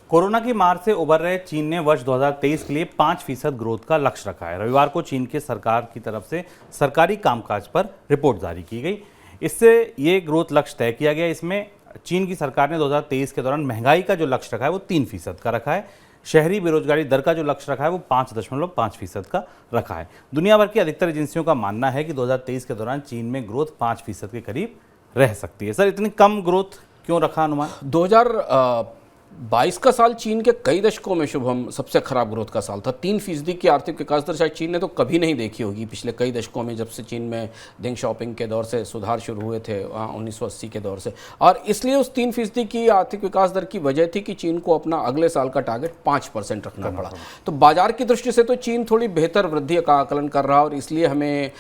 Corona की मार से उबर रहे चीन ने वर्ष 2023 के लिए 5% ग्रोथ का लक्ष्य रखा है। रविवार को चीन के सरकार की तरफ से सरकारी कामकाज पर रिपोर्ट जारी की गई। इससे ये ग्रोथ लक्ष्य तय किया गया। इसमें चीन की सरकार ने 2023 के दौरान महंगाई का जो लक्ष्य रखा है वो 3% का रखा है। शहरी बेरोजगारी दर का जो लक्ष्य रखा है वो 5.5% का रखा है। दुनिया भर की अधिकतर एजेंसियों का मानना है कि 2023 के दौरान चीन में ग्रोथ 5% के करीब रह सकती है। सर, इतनी कम ग्रोथ क्यों रखा अनुमान? 2022 का साल चीन के कई दशकों में शुभम सबसे खराब ग्रोथ का साल था। 3% की आर्थिक विकास दर शायद चीन ने तो कभी नहीं देखी होगी पिछले कई दशकों में, जब से चीन में डेंग शॉपिंग के दौर से सुधार शुरू हुए थे 1980 के दौर से। और इसलिए उस 3% की आर्थिक विकास दर की वजह थी कि चीन को अपना अगले साल का टारगेट 5% रखना पड़ा। तो बाजार की दृष्टि से तो चीन थोड़ी बेहतर वृद्धि का आकलन कर रहा, और इसलिए हमें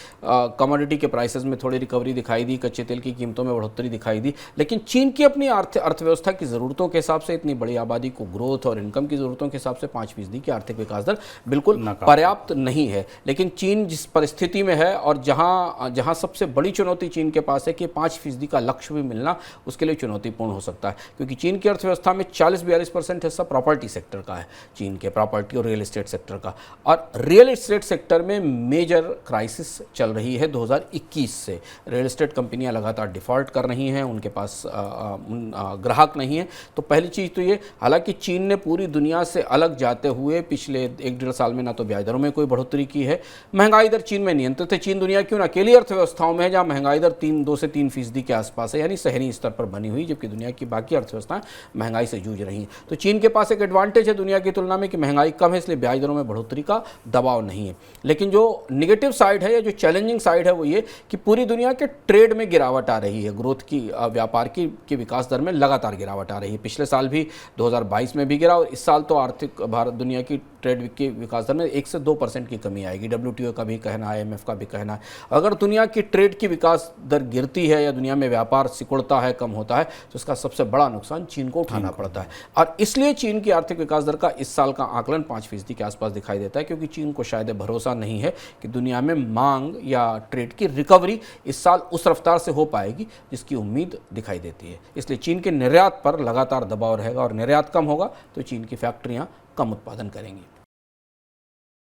कमोडिटी के प्राइसेस में थोड़ी रिकवरी दिखाई दी, कच्चे तेल की कीमतों में बढ़ोतरी दिखाई दी। लेकिन चीन की अपनी अर्थव्यवस्था की ज़रूरतों के हिसाब से, इतनी बड़ी आबादी को ग्रोथ और इनकम की जरूरतों के हिसाब से 5% की आर्थिक विकास दर बिल्कुल पर्याप्त नहीं है। लेकिन चीन जिस परिस्थिति में है और जहां सबसे बड़ी चुनौती चीन के पास है कि 5% का लक्ष्य भी मिलना उसके लिए चुनौतीपूर्ण हो सकता है, क्योंकि चीन की अर्थव्यवस्था में 40-42% हिस्सा प्रॉपर्टी सेक्टर का है, चीन के प्रॉपर्टी और रियल एस्टेट सेक्टर का। और रियल एस्टेट सेक्टर में मेजर क्राइसिस चल रही है 2021 से। रियल एस्टेट कंपनियां लगातार डिफॉल्ट कर रही हैं, उनके पास ग्राहक नहीं है। तो पहली चीज़ तो ये, हालांकि चीन ने पूरी दुनिया से अलग जाते हुए पिछले 1-1.5 साल में ना तो ब्याज दरों में कोई बढ़ोतरी की है, महंगाई दर चीन में नियंत्रित है। चीन दुनिया की उन अकेली अर्थव्यवस्थाओं में है जहां महंगाई दर 2 से 3% के आसपास है, यानी शहरी स्तर पर बनी हुई, जबकि दुनिया की बाकी अर्थव्यवस्थाएं महंगाई से जूझ रही हैं। तो चीन के पास एक एडवांटेज है दुनिया की तुलना में कि महंगाई कम है, इसलिए ब्याज दरों में बढ़ोतरी का दबाव नहीं है। लेकिन जो निगेटिव साइड है या जो चैलेंजिंग साइड है वो ये कि पूरी दुनिया के ट्रेड में गिरावट आ रही है, ग्रोथ की, व्यापार की विकास दर में लगातार गिरावट आ रही है। पिछले साल भी 2022 में भी गिरा, और इस साल तो आर्थिक भारत दुनिया की ट्रेड की विकास दर में 1 से 2% की कमी आएगी। WTO का भी कहना है, IMF का भी कहना है। अगर दुनिया की ट्रेड की विकास दर गिरती है या दुनिया में व्यापार सिकुड़ता है, कम होता है, तो इसका सबसे बड़ा नुकसान चीन को उठाना पड़ता है। और इसलिए चीन की आर्थिक विकास दर का इस साल का आकलन 5% के आसपास दिखाई देता है, क्योंकि चीन को शायद भरोसा नहीं है कि दुनिया में मांग या ट्रेड की रिकवरी इस साल उस रफ्तार से हो पाएगी जिसकी उम्मीद दिखाई देती है। इसलिए चीन के निर्यात पर लगातार दबाव रहेगा, और निर्यात कम होगा तो चीन की फैक्ट्रियां कम उत्पादन करेंगी।